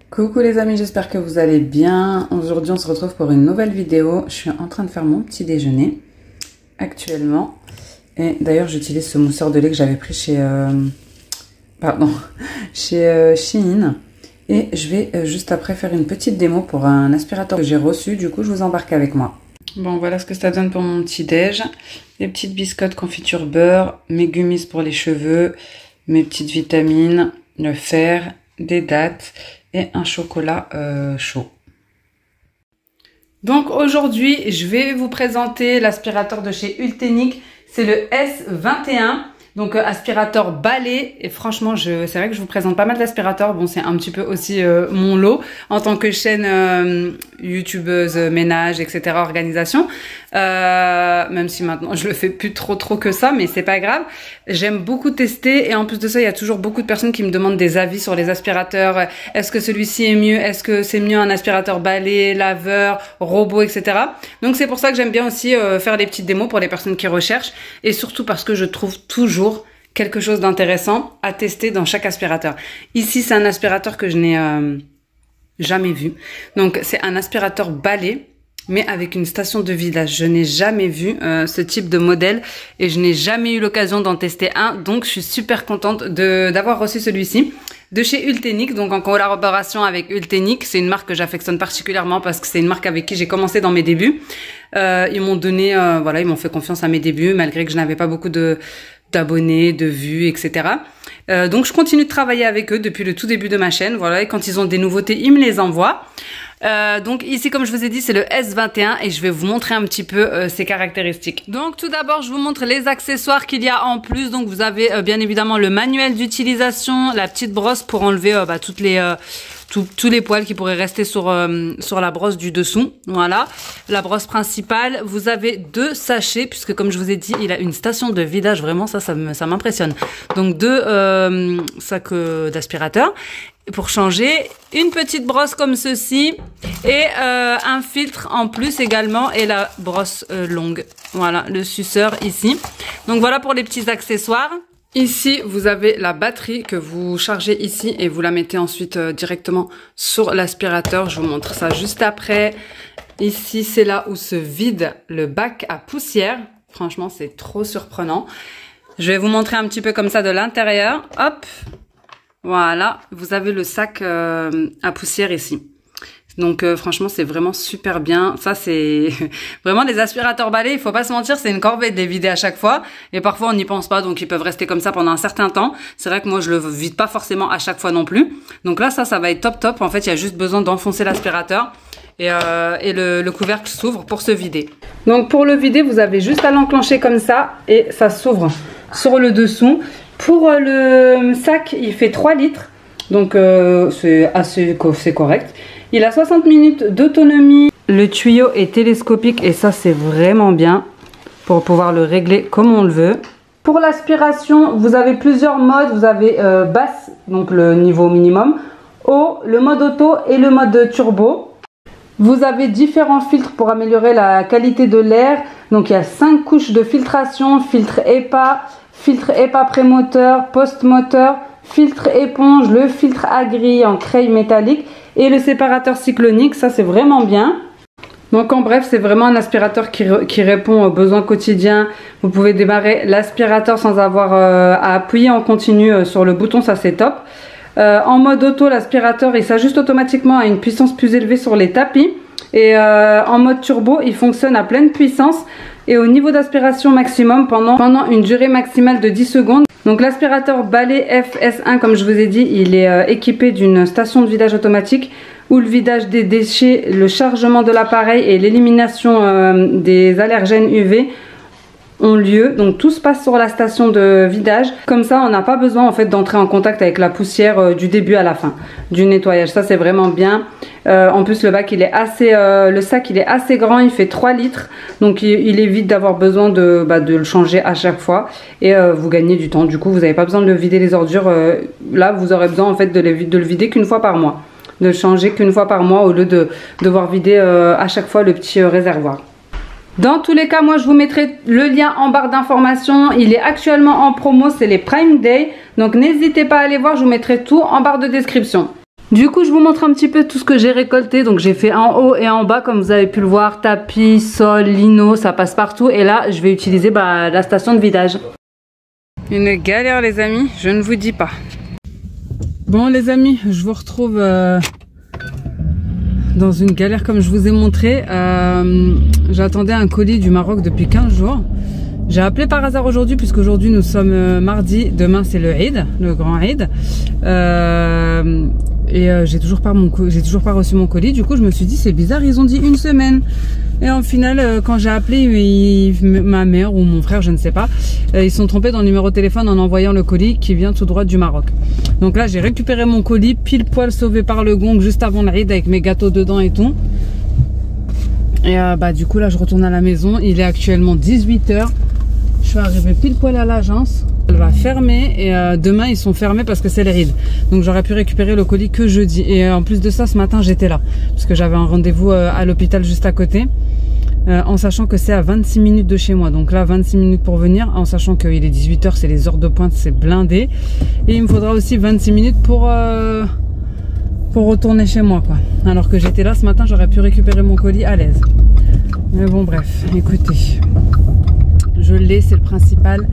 Coucou les amis, j'espère que vous allez bien. Aujourd'hui on se retrouve pour une nouvelle vidéo. Je suis en train de faire mon petit déjeuner actuellement. Et d'ailleurs j'utilise ce mousseur de lait que j'avais pris chez Shein. Et je vais juste après faire une petite démo pour un aspirateur que j'ai reçu. Du coup je vous embarque avec moi. Bon, voilà ce que ça donne pour mon petit déj. Des petites biscottes confiture beurre, mes gummies pour les cheveux, mes petites vitamines, le fer, des dattes et un chocolat chaud. Donc aujourd'hui, je vais vous présenter l'aspirateur de chez Ultenic. C'est le S21. Donc aspirateur balai, et franchement c'est vrai que je vous présente pas mal d'aspirateurs. Bon, c'est un petit peu aussi mon lot en tant que chaîne youtubeuse, ménage, etc., organisation. Même si maintenant je le fais plus trop que ça, mais c'est pas grave. J'aime beaucoup tester, et en plus de ça, il y a toujours beaucoup de personnes qui me demandent des avis sur les aspirateurs. Est-ce que celui-ci est mieux? Est-ce que c'est mieux un aspirateur balai, laveur, robot, etc. Donc c'est pour ça que j'aime bien aussi faire des petites démos pour les personnes qui recherchent, et surtout parce que je trouve toujours quelque chose d'intéressant à tester dans chaque aspirateur. Ici, c'est un aspirateur que je n'ai jamais vu. Donc, c'est un aspirateur balai, mais avec une station de vidage. Je n'ai jamais vu ce type de modèle et je n'ai jamais eu l'occasion d'en tester un. Donc, je suis super contente d'avoir reçu celui-ci de chez Ultenic, donc en collaboration avec Ultenic. C'est une marque que j'affectionne particulièrement parce que c'est une marque avec qui j'ai commencé dans mes débuts. Ils m'ont donné, voilà, ils m'ont fait confiance à mes débuts, malgré que je n'avais pas beaucoup d'abonnés, de vues, etc. Donc je continue de travailler avec eux depuis le tout début de ma chaîne, voilà, et quand ils ont des nouveautés, ils me les envoient. Donc ici, comme je vous ai dit, c'est le S21 et je vais vous montrer un petit peu ses caractéristiques. Donc tout d'abord, je vous montre les accessoires qu'il y a en plus. Donc vous avez bien évidemment le manuel d'utilisation, la petite brosse pour enlever toutes les tous les poils qui pourraient rester sur la brosse du dessous. Voilà, la brosse principale. Vous avez 2 sachets, puisque comme je vous ai dit, il a une station de vidage. Vraiment, ça m'impressionne. Donc 2 sacs d'aspirateur pour changer, une petite brosse comme ceci et un filtre en plus également, et la brosse longue. Voilà, le suceur ici. Donc voilà pour les petits accessoires. Ici, vous avez la batterie que vous chargez ici et vous la mettez ensuite directement sur l'aspirateur. Je vous montre ça juste après. Ici, c'est là où se vide le bac à poussière. Franchement, c'est trop surprenant. Je vais vous montrer un petit peu comme ça de l'intérieur. Hop, voilà, vous avez le sac à poussière ici. Donc franchement, c'est vraiment super bien. Ça, c'est vraiment les aspirateurs balais, il faut pas se mentir, c'est une corvée de les vider à chaque fois. Et parfois, on n'y pense pas, donc ils peuvent rester comme ça pendant un certain temps. C'est vrai que moi, je le vide pas forcément à chaque fois non plus. Donc là, ça va être top. En fait, il y a juste besoin d'enfoncer l'aspirateur et le couvercle s'ouvre pour se vider. Donc pour le vider, vous avez juste à l'enclencher comme ça et ça s'ouvre sur le dessous. Pour le sac, il fait 3 litres. Donc c'est correct. Il a 60 minutes d'autonomie. Le tuyau est télescopique et ça, c'est vraiment bien pour pouvoir le régler comme on le veut. Pour l'aspiration, vous avez plusieurs modes. Vous avez basse, donc le niveau minimum, haut, le mode auto et le mode turbo. Vous avez différents filtres pour améliorer la qualité de l'air. Donc il y a 5 couches de filtration, filtre EPA prémoteur, post-moteur, filtre éponge, le filtre à grille en craie métallique et le séparateur cyclonique. Ça, c'est vraiment bien. Donc en bref, c'est vraiment un aspirateur qui répond aux besoins quotidiens. Vous pouvez démarrer l'aspirateur sans avoir à appuyer en continu sur le bouton, ça c'est top. En mode auto, l'aspirateur il s'ajuste automatiquement à une puissance plus élevée sur les tapis. Et en mode turbo, il fonctionne à pleine puissance et au niveau d'aspiration maximum pendant une durée maximale de 10 secondes. Donc l'aspirateur Balai FS1, comme je vous ai dit, il est équipé d'une station de vidage automatique où le vidage des déchets, le chargement de l'appareil et l'élimination des allergènes UV ont lieu. Donc tout se passe sur la station de vidage. Comme ça, on n'a pas besoin en fait d'entrer en contact avec la poussière du début à la fin du nettoyage. Ça, c'est vraiment bien. En plus, le bac, il est assez, le sac, il est assez grand. Il fait 3 litres. Donc il évite d'avoir besoin de le changer à chaque fois. Et vous gagnez du temps. Du coup, vous n'avez pas besoin de vider les ordures. Là, vous aurez besoin en fait de le vider qu'une fois par mois. De le changer qu'une fois par mois au lieu de devoir vider à chaque fois le petit réservoir. Dans tous les cas, moi je vous mettrai le lien en barre d'informations. Il est actuellement en promo, c'est les Prime Day. Donc n'hésitez pas à aller voir, je vous mettrai tout en barre de description. Du coup, je vous montre un petit peu tout ce que j'ai récolté. Donc j'ai fait en haut et en bas, comme vous avez pu le voir, tapis, sol, lino, ça passe partout. Et là, je vais utiliser la station de vidage. Une galère les amis, je ne vous dis pas. Bon les amis, je vous retrouve dans une galère comme je vous ai montré. J'attendais un colis du Maroc depuis 15 jours. J'ai appelé par hasard aujourd'hui puisque aujourd'hui nous sommes mardi, demain c'est le Eid, le grand Eid. J'ai toujours pas reçu mon colis. Du coup je me suis dit c'est bizarre, ils ont dit une semaine. Et en final, quand j'ai appelé ma mère ou mon frère, je ne sais pas, ils se sont trompés dans le numéro de téléphone en envoyant le colis qui vient tout droit du Maroc. Donc là, j'ai récupéré mon colis, pile poil sauvé par le gong juste avant l'Aïd avec mes gâteaux dedans et tout. Et du coup, là, je retourne à la maison. Il est actuellement 18 h. Je suis arrivée pile poil à l'agence. Elle va fermer et demain, ils sont fermés parce que c'est l'Aïd. Donc j'aurais pu récupérer le colis que jeudi. Et en plus de ça, ce matin, j'étais là parce que j'avais un rendez-vous à l'hôpital juste à côté. En sachant que c'est à 26 minutes de chez moi. Donc là, 26 minutes pour venir, en sachant qu'il est 18 h, c'est les heures de pointe, c'est blindé. Et il me faudra aussi 26 minutes pour retourner chez moi, quoi. Alors que j'étais là ce matin, j'aurais pu récupérer mon colis à l'aise. Mais bon, bref, écoutez. Je l'ai, c'est le principal.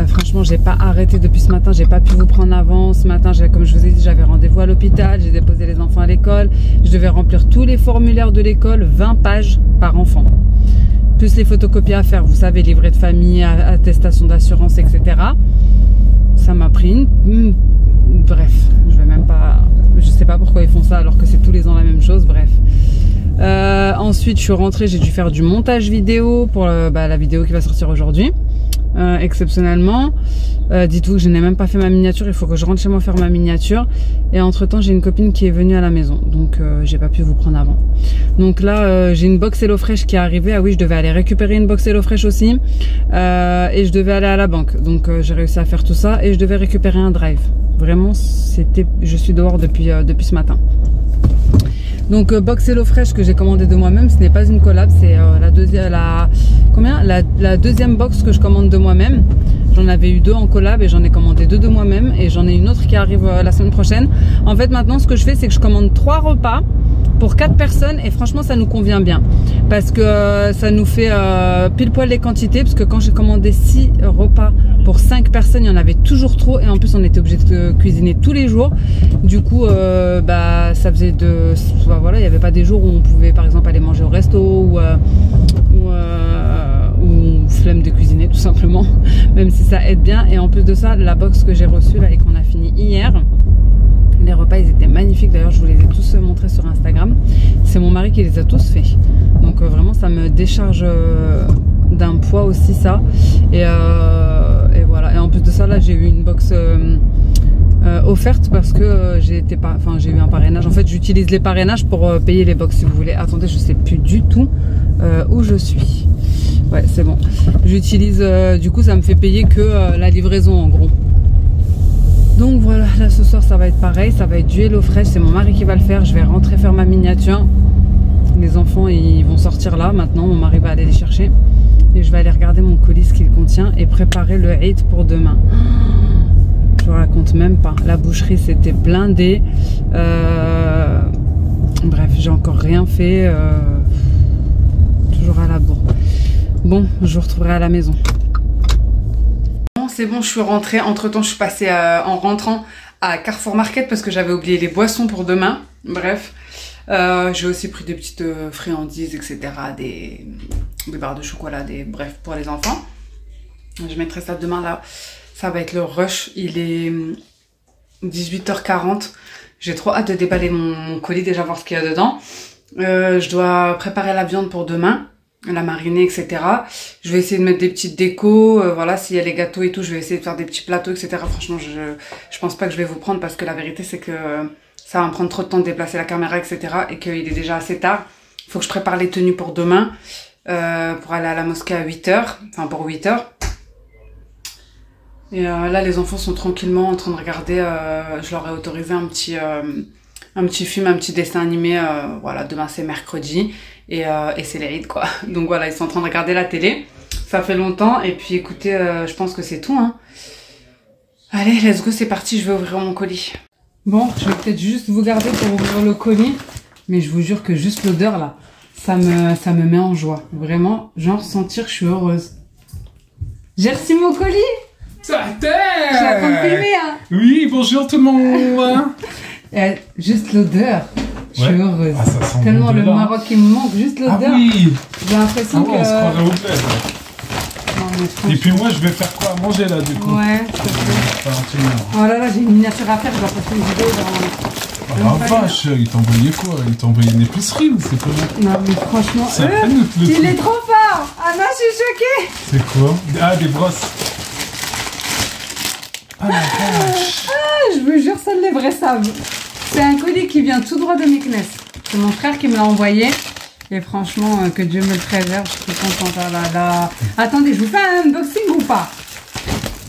Franchement, j'ai pas arrêté depuis ce matin, j'ai pas pu vous prendre avant. Ce matin, comme je vous ai dit, j'avais rendez-vous à l'hôpital, j'ai déposé les enfants à l'école, je devais remplir tous les formulaires de l'école, 20 pages par enfant, plus les photocopies à faire, vous savez, livret de famille, attestation d'assurance, etc. Ça m'a pris bref, je sais pas pourquoi ils font ça alors que c'est tous les ans la même chose, bref. Ensuite, je suis rentrée, j'ai dû faire du montage vidéo pour la vidéo qui va sortir aujourd'hui. Exceptionnellement, dites-vous que je n'ai même pas fait ma miniature, il faut que je rentre chez moi faire ma miniature. Et entre temps, j'ai une copine qui est venue à la maison, donc j'ai pas pu vous prendre avant. Donc là, j'ai une box HelloFresh qui est arrivée. Ah oui, je devais aller récupérer une box HelloFresh aussi, et je devais aller à la banque. Donc j'ai réussi à faire tout ça et je devais récupérer un drive. Vraiment, je suis dehors depuis ce matin. Donc box HelloFresh que j'ai commandé de moi-même, ce n'est pas une collab, c'est la deuxième box que je commande de moi-même. J'en avais eu 2 en collab et j'en ai commandé 2 de moi-même et j'en ai une autre qui arrive la semaine prochaine. En fait maintenant ce que je fais c'est que je commande 3 repas pour 4 personnes et franchement ça nous convient bien parce que ça nous fait pile poil les quantités, parce que quand j'ai commandé 6 repas pour 5 personnes, il y en avait toujours trop et en plus on était obligé de cuisiner tous les jours. Du coup ça faisait voilà, il n'y avait pas des jours où on pouvait par exemple aller manger au resto ou flemme de cuisiner tout simplement, même si ça aide bien. Et en plus de ça, la box que j'ai reçue là et qu'on a fini hier, les repas ils étaient magnifiques, d'ailleurs je vous les ai tous montrés sur Instagram, c'est mon mari qui les a tous faits, donc vraiment ça me décharge d'un poids aussi ça, et voilà. Et en plus de ça là j'ai eu une box offerte parce que j'ai eu un parrainage. En fait j'utilise les parrainages pour payer les box si vous voulez. Attendez, je sais plus du tout où je suis. Ouais, c'est bon, j'utilise du coup ça me fait payer que la livraison en gros. Donc voilà, là ce soir ça va être pareil, ça va être du HelloFresh, c'est mon mari qui va le faire. Je vais rentrer faire ma miniature. Les enfants ils vont sortir là maintenant, mon mari va aller les chercher et je vais aller regarder mon colis, ce qu'il contient, et préparer le Eid pour demain. Je vous raconte même pas, la boucherie c'était blindé. Bref, j'ai encore rien fait, toujours à la bourre. Bon, je vous retrouverai à la maison. C'est bon, je suis rentrée. Entre temps, je suis passée en rentrant à Carrefour Market parce que j'avais oublié les boissons pour demain. Bref, j'ai aussi pris des petites friandises, etc. des barres de chocolat, bref, pour les enfants. Je mettrai ça demain là. Ça va être le rush. Il est 18h40. J'ai trop hâte de déballer mon colis, déjà voir ce qu'il y a dedans. Je dois préparer la viande pour demain, la mariner, etc. Je vais essayer de mettre des petites décos. Voilà, s'il y a les gâteaux et tout, je vais essayer de faire des petits plateaux, etc. Franchement, je pense pas que je vais vous prendre parce que la vérité, c'est que ça va me prendre trop de temps de déplacer la caméra, etc. Et qu'il est déjà assez tard. Il faut que je prépare les tenues pour demain, pour aller à la mosquée à 8h, enfin pour 8h. Et là, les enfants sont tranquillement en train de regarder. Je leur ai autorisé un petit film, un petit dessin animé. Voilà, demain c'est mercredi et c'est l'Aïd quoi. Donc voilà, ils sont en train de regarder la télé. Ça fait longtemps. Et puis écoutez, je pense que c'est tout. Hein. Allez, let's go, c'est parti. Je vais ouvrir mon colis. Bon, je vais peut-être juste vous garder pour ouvrir le colis, mais je vous jure que juste l'odeur là, ça me met en joie. Vraiment, genre sentir que je suis heureuse. J'ai reçu mon colis. Ça Je suis en train de filmer, hein. Oui, bonjour tout le monde. Juste l'odeur, je suis heureuse. Ah, ça sent tellement bon le là. Maroc il me manque, juste l'odeur. Ah oui. J'ai l'impression On se croirait au bled. Non, mais Et puis moi, je vais faire quoi à manger là du coup? Ouais, s'il te plaît. Oh là là, j'ai une miniature à faire, je dois faire une vidéo dans... Ah vache, il t'a envoyé quoi? Il t'a envoyé une épicerie ou c'est comment? Non mais franchement, il est trop fort. Ah non, je suis choquée. C'est quoi? Ah, des brosses. Ah la vache. Ah, je vous jure, ça les vrais savent. C'est un colis qui vient tout droit de Meknès. C'est mon frère qui me l'a envoyé. Et franchement, que Dieu me le préserve, je suis contente. Ah là là. Attendez, je vous fais un unboxing ou pas?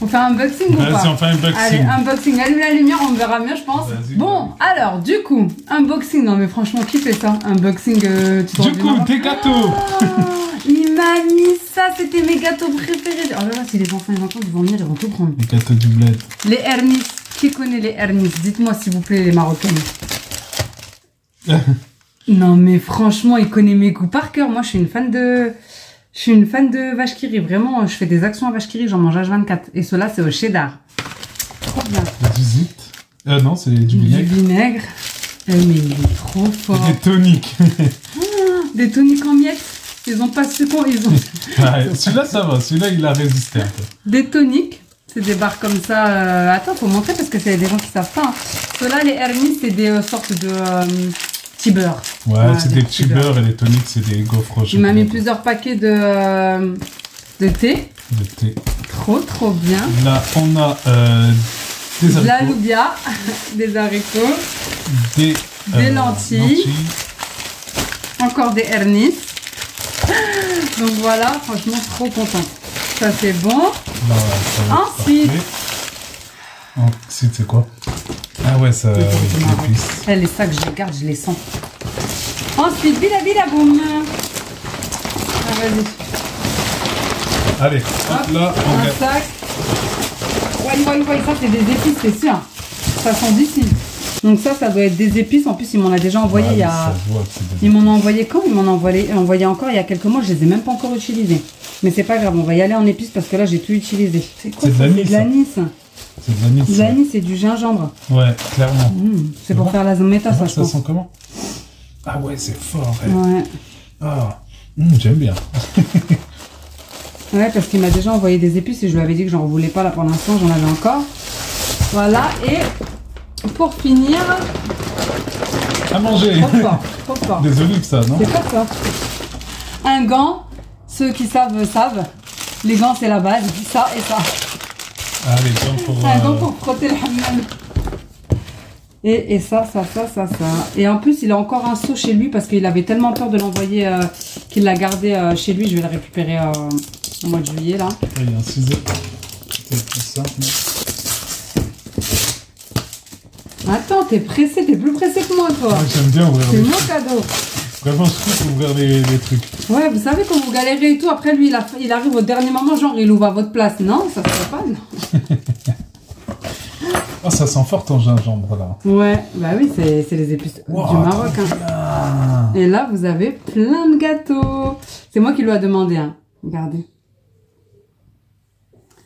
On fait un unboxing ou pas? Vas-y, on fait un unboxing. Allez, unboxing. Allume la lumière, on verra mieux, je pense. Bon, alors, du coup, unboxing. Non, mais franchement, qui fait ça? Unboxing, du coup, tes gâteaux. Il m'a mis ça, c'était mes gâteaux préférés. Oh là là, si les enfants ils entendent, ils vont venir, ils vont tout prendre. Les gâteaux du bled. Les Hernis. Qui connaît les Hernis? Dites-moi s'il vous plaît, les Marocains. Non, mais franchement, il connaît mes goûts par cœur. Moi, je suis une fan de vache qui rit. Vraiment, je fais des actions à vache qui rit, j'en mange H24. Et cela, c'est au cheddar. Trop bien. Du zit. Non, c'est du vinaigre. Du vinaigre. Mais il est trop fort. Et des toniques. Des toniques en miettes. Ils ont pas su qu'on... Ils ont... Ouais, celui-là, ça va. Celui-là, il a résisté un peu. Des toniques. C'est des barres comme ça. Attends, faut montrer parce que c'est des gens qui savent pas. Hein. Ceux-là, les Hermis, c'est des sortes de petits beurres. Ouais, c'est des petits beurres et les toniques, c'est des gaufres au chocolat. Il m'a mis plusieurs paquets de thé. De thé. Trop bien. Là, on a des haricots. De la loubia, des haricots, des lentilles, encore des Hernis. Donc voilà, franchement, trop contente. Ça, c'est bon. Là, Ensuite, c'est quoi? Ah ouais, ça avec l'épice. les sacs, je les garde, je les sens. Ensuite, bila boum. Ah, vas-y. Allez, hop, là, on un sac. Ouais, ça c'est des épices, c'est sûr. Ça sent d'ici. Donc ça doit être des épices. En plus, il m'en a déjà envoyé il y a... Ils m'en ont envoyé quand? Ils m'en ont envoyé encore il y a quelques mois. Je les ai même pas encore utilisés. Mais c'est pas grave, on va y aller en épices parce que là, j'ai tout utilisé. C'est quoi? C'est de l'anis. C'est de l'anis. De l'anis, c'est du gingembre. Ouais, clairement. C'est pour faire la zometa, ça, je pense. Ça sent comment? Ah ouais, c'est fort. Ouais. Ah, j'aime bien. Ouais, parce qu'il m'a déjà envoyé des épices et je lui avais dit que j'en voulais pas là pour l'instant, j'en avais encore. Voilà, et pour finir... À manger. Trop fort. Des olives, ça, non? C'est pas ça. Un gant, ceux qui savent, savent. Les gants, c'est la base, ça et ça. Ah, les gants pour... Un gant pour frotter le hammam. Et ça. Et en plus, il a encore un seau chez lui parce qu'il avait tellement peur de l'envoyer qu'il l'a gardé chez lui. Je vais le récupérer au mois de juillet, là. Il y a un ciseau. C'est plus simple. Attends, t'es pressé, t'es plus pressé que moi, toi. Ouais, j'aime bien ouvrir C'est mon cadeau. Vraiment, je trouve ouvrir les trucs. Ouais, vous savez, quand vous galérez et tout, après lui, il arrive au dernier moment, genre, il ouvre à votre place. Non, ça se fait pas, non. Oh, ça sent fort ton gingembre, là. Ouais, bah oui, c'est les épices du Maroc. Hein. Et là, vous avez plein de gâteaux. C'est moi qui lui ai demandé, hein. Regardez.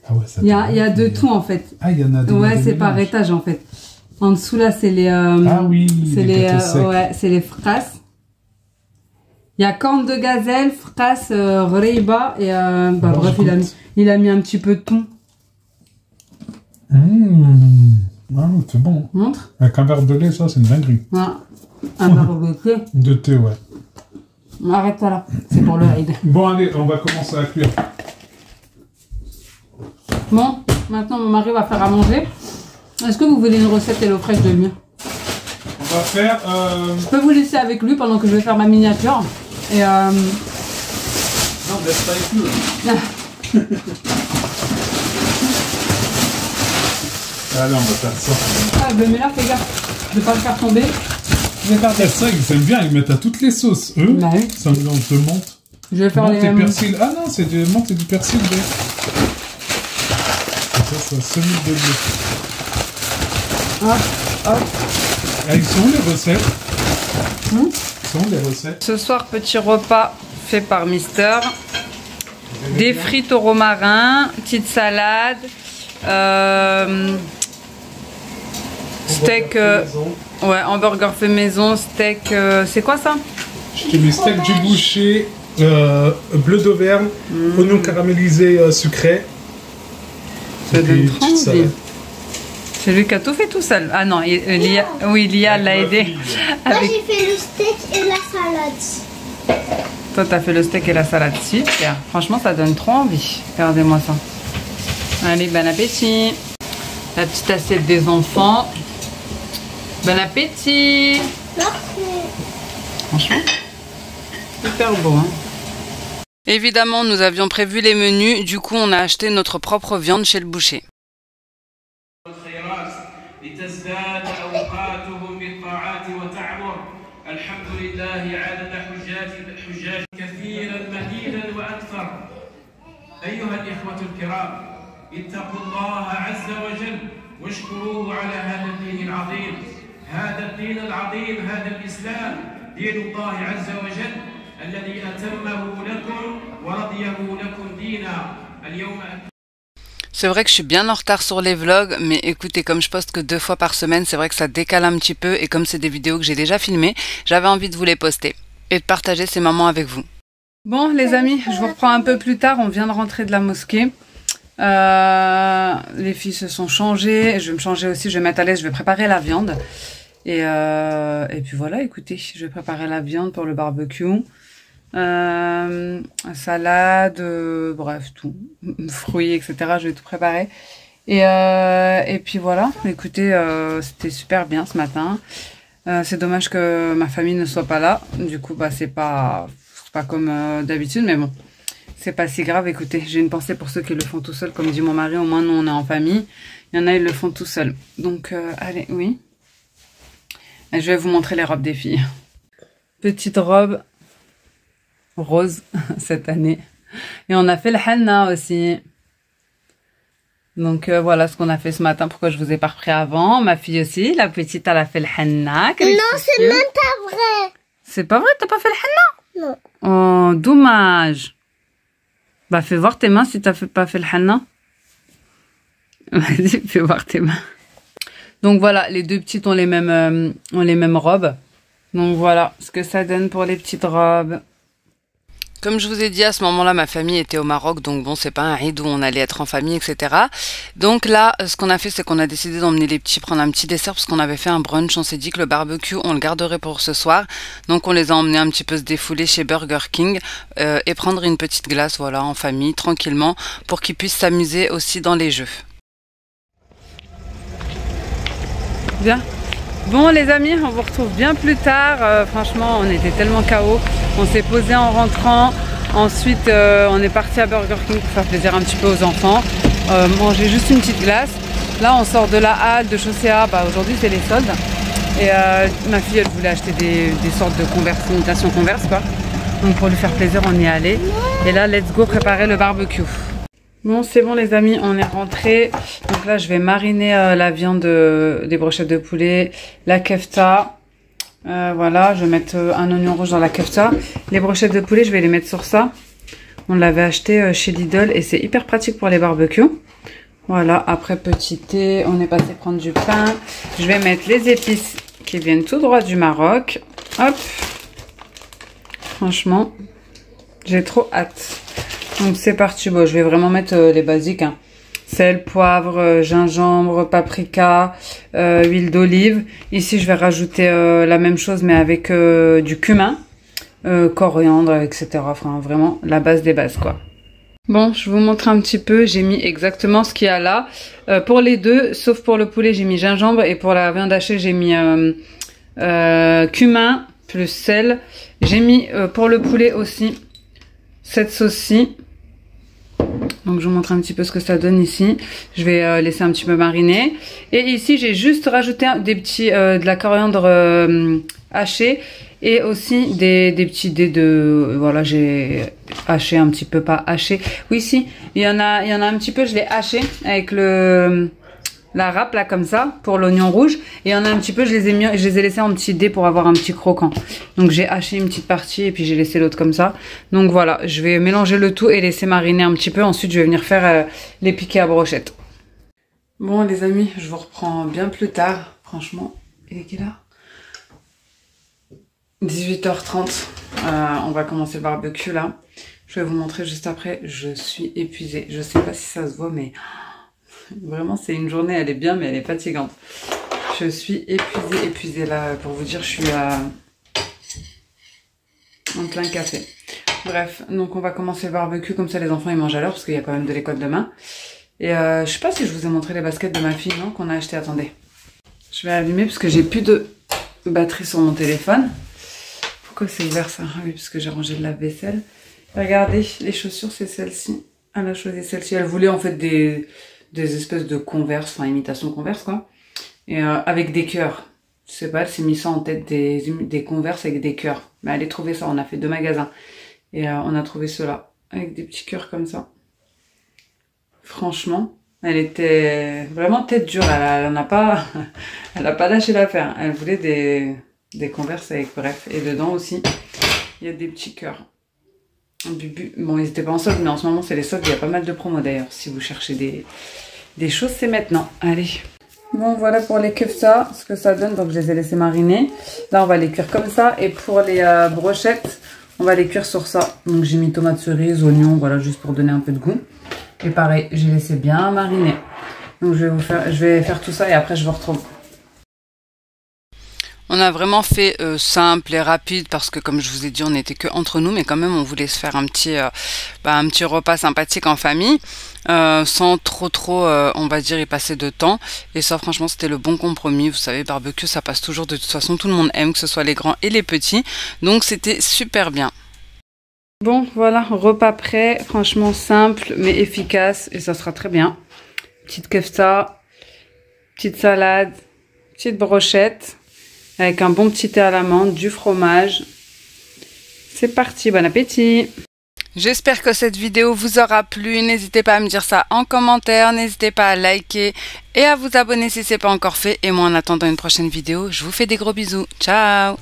Ah ouais, ça il y a de tout, en fait. Ah, il y en a deux. Ouais, c'est par étage, en fait. En dessous, là, c'est les... ah oui, c'est les gâteaux secs. ouais, c'est les fraises. Il y a corne de gazelle, frasse, reiba et bref, il a mis un petit peu de thon. Ah, c'est bon. Montre. Avec un verre de lait, ça, c'est une dinguerie. Ouais. Un verre de thé. De thé, ouais. Arrête ça là, c'est pour le raid. Bon, allez, on va commencer à cuire. Bon, maintenant mon mari va faire à manger. Est-ce que vous voulez une recette Hello Fresh de lui? On va faire... Je peux vous laisser avec lui pendant que je vais faire ma miniature. Et Non, laisse pas avec nous. Allez, on va faire ça. Ah, mais là, fais gaffe. Je vais pas le faire tomber. Je vais faire des... Ça, ils aiment bien, ils mettent à toutes les sauces. Eux, bah oui. ça mélange de menthe. Je vais faire menthe les... et persil. Ah non, c'est du menthe et du persil. Ça semi de bleu. Hop, hop. Ah, ils sont où les recettes? Ils sont où les recettes? Ce soir, petit repas fait par Mister. Des frites au romarin, petite salade, steak, ouais, hamburger fait maison, steak, c'est quoi ça? Je te mets steak du boucher, bleu d'Auvergne, oignon caramélisé sucré. Ça donne trop envie. C'est lui qui a tout fait tout seul. Ah non, Lia l'a aidé. Moi j'ai fait le steak et la salade. Toi t'as fait le steak et la salade, super. Franchement ça donne trop envie. Regardez-moi ça. Allez, bon appétit. La petite assiette des enfants. Bon appétit. Parfait. Franchement, super beau, hein. Évidemment, nous avions prévu les menus, du coup on a acheté notre propre viande chez le boucher. الذي أتمه لكم ورضيه لكم دينا اليوم. C'est vrai que je suis bien en retard sur les vlogs, mais écoutez, comme je poste que 2 fois par semaine, c'est vrai que ça décale un petit peu, et comme c'est des vidéos que j'ai déjà filmées, j'avais envie de vous les poster et de partager ces moments avec vous. Bon les amis, je vous reprends un peu plus tard, on vient de rentrer de la mosquée. Les filles se sont changées, je vais me changer aussi, je vais mettre à l'aise, je vais préparer la viande. Et puis voilà, écoutez, je vais préparer la viande pour le barbecue. Salade, bref, tout, fruits, etc. Je vais tout préparer. Et puis voilà, écoutez, c'était super bien ce matin. C'est dommage que ma famille ne soit pas là. Du coup, bah c'est pas comme d'habitude, mais bon, c'est pas si grave. Écoutez, j'ai une pensée pour ceux qui le font tout seuls, comme dit mon mari. Au moins, nous, on est en famille. Il y en a, ils le font tout seuls. Donc, allez, oui. Et je vais vous montrer les robes des filles. Petite robe rose cette année. Et on a fait le henna aussi. Donc voilà ce qu'on a fait ce matin. Pourquoi je vous ai pas repris avant. Ma fille aussi, la petite, elle a fait le henna. Non, c'est même pas vrai. C'est pas vrai, t'as pas fait le henna? Non. Oh, dommage. Bah fais voir tes mains si t'as pas fait le henna. Vas-y, fais voir tes mains. Donc voilà, les deux petites ont les mêmes robes. Donc voilà ce que ça donne pour les petites robes. Comme je vous ai dit, à ce moment-là, ma famille était au Maroc, donc bon, c'est pas un Eid où on allait être en famille, etc. Donc là, ce qu'on a fait, c'est qu'on a décidé d'emmener les petits prendre un petit dessert, parce qu'on avait fait un brunch. On s'est dit que le barbecue, on le garderait pour ce soir. Donc on les a emmenés un petit peu se défouler chez Burger King et prendre une petite glace, voilà, en famille, tranquillement, pour qu'ils puissent s'amuser aussi dans les jeux. Bien. Bon les amis, on vous retrouve bien plus tard. Franchement, on était tellement KO. On s'est posé en rentrant. Ensuite, on est parti à Burger King pour faire plaisir un petit peu aux enfants. Manger juste une petite glace. Là, on sort de la halle de Chaussea. Bah, aujourd'hui, c'est les soldes. Et ma fille, elle voulait acheter des sortes de Converse, imitation Converse, quoi. Donc, pour lui faire plaisir, on y est allé. Et là, let's go préparer le barbecue. Bon, c'est bon les amis, on est rentré. Donc là, je vais mariner la viande des brochettes de poulet, la kefta. Voilà, je vais mettre un oignon rouge dans la kefta. Les brochettes de poulet, je vais les mettre sur ça. On l'avait acheté chez Lidl et c'est hyper pratique pour les barbecues. Voilà, après petit thé, on est passé prendre du pain. Je vais mettre les épices qui viennent tout droit du Maroc. Hop. Franchement, j'ai trop hâte. Donc c'est parti. Bon, je vais vraiment mettre les basiques. Hein. Sel, poivre, gingembre, paprika, huile d'olive. Ici, je vais rajouter la même chose, mais avec du cumin, coriandre, etc. Enfin, vraiment la base des bases, quoi. Bon, je vous montre un petit peu. J'ai mis exactement ce qu'il y a là. Pour les deux, sauf pour le poulet, j'ai mis gingembre. Et pour la viande hachée, j'ai mis cumin plus sel. J'ai mis pour le poulet aussi cette sauce-ci. Donc je vous montre un petit peu ce que ça donne ici. Je vais laisser un petit peu mariner. Et ici j'ai juste rajouté de la coriandre hachée. Et aussi des petits dés de... Voilà, j'ai haché un petit peu, pas haché. Oui, si, il y en a un petit peu, je l'ai haché avec la râpe là comme ça pour l'oignon rouge. Et il y en a un petit peu, je les ai laissés en petits dés pour avoir un petit croquant. Donc j'ai haché une petite partie et puis j'ai laissé l'autre comme ça. Donc voilà, je vais mélanger le tout et laisser mariner un petit peu. Ensuite, je vais venir faire les piquets à brochette. Bon les amis, je vous reprends bien plus tard. Franchement, il est quelle heure ? 18h30, on va commencer le barbecue là. Je vais vous montrer juste après. Je suis épuisée. Je sais pas si ça se voit, mais vraiment c'est une journée. Elle est bien, mais elle est fatigante. Je suis épuisée là. Pour vous dire, je suis en plein café. Bref, donc on va commencer le barbecue comme ça. Les enfants ils mangent à l'heure parce qu'il y a quand même de l'école demain. Et je sais pas si je vous ai montré les baskets de ma fille, non, qu'on a acheté. Attendez, je vais allumer parce que j'ai plus de batterie sur mon téléphone. Pourquoi c'est ouvert ça? Ah oui, parce que j'ai rangé de la vaisselle. Regardez, les chaussures, c'est celle-ci. Elle a choisi celle-ci. Elle voulait en fait des espèces de Converse, enfin imitation Converse quoi. Et avec des cœurs. Je sais pas, elle s'est mis ça en tête des Converse avec des cœurs. Mais elle a trouvé ça, on a fait 2 magasins. Et on a trouvé cela, avec des petits cœurs comme ça. Franchement, elle était vraiment tête dure. Elle n'a pas lâché l'affaire. Elle voulait des Converse avec, bref, et dedans aussi il y a des petits cœurs. Bon, ils étaient pas en solde, mais en ce moment c'est les soldes, il y a pas mal de promos d'ailleurs. Si vous cherchez des choses, c'est maintenant. Allez. Bon, voilà pour les kefta, ce que ça donne. Donc je les ai laissés mariner. Là on va les cuire comme ça. Et pour les brochettes, on va les cuire sur ça. Donc j'ai mis tomates cerises, oignons, voilà, juste pour donner un peu de goût. Et pareil, j'ai laissé bien mariner. Donc je vais faire tout ça et après je vous retrouve. On a vraiment fait simple et rapide parce que comme je vous ai dit, on n'était que entre nous, mais quand même on voulait se faire un petit repas sympathique en famille, sans trop on va dire y passer de temps. Et ça franchement c'était le bon compromis. Vous savez, barbecue ça passe toujours, de toute façon tout le monde aime, que ce soit les grands et les petits, donc c'était super bien. Bon voilà, repas prêt, franchement simple mais efficace et ça sera très bien. Petite kefta, petite salade, petite brochette. Avec un bon petit thé à l'amande, du fromage. C'est parti, bon appétit! J'espère que cette vidéo vous aura plu. N'hésitez pas à me dire ça en commentaire. N'hésitez pas à liker et à vous abonner si ce n'est pas encore fait. Et moi, en attendant une prochaine vidéo, je vous fais des gros bisous. Ciao!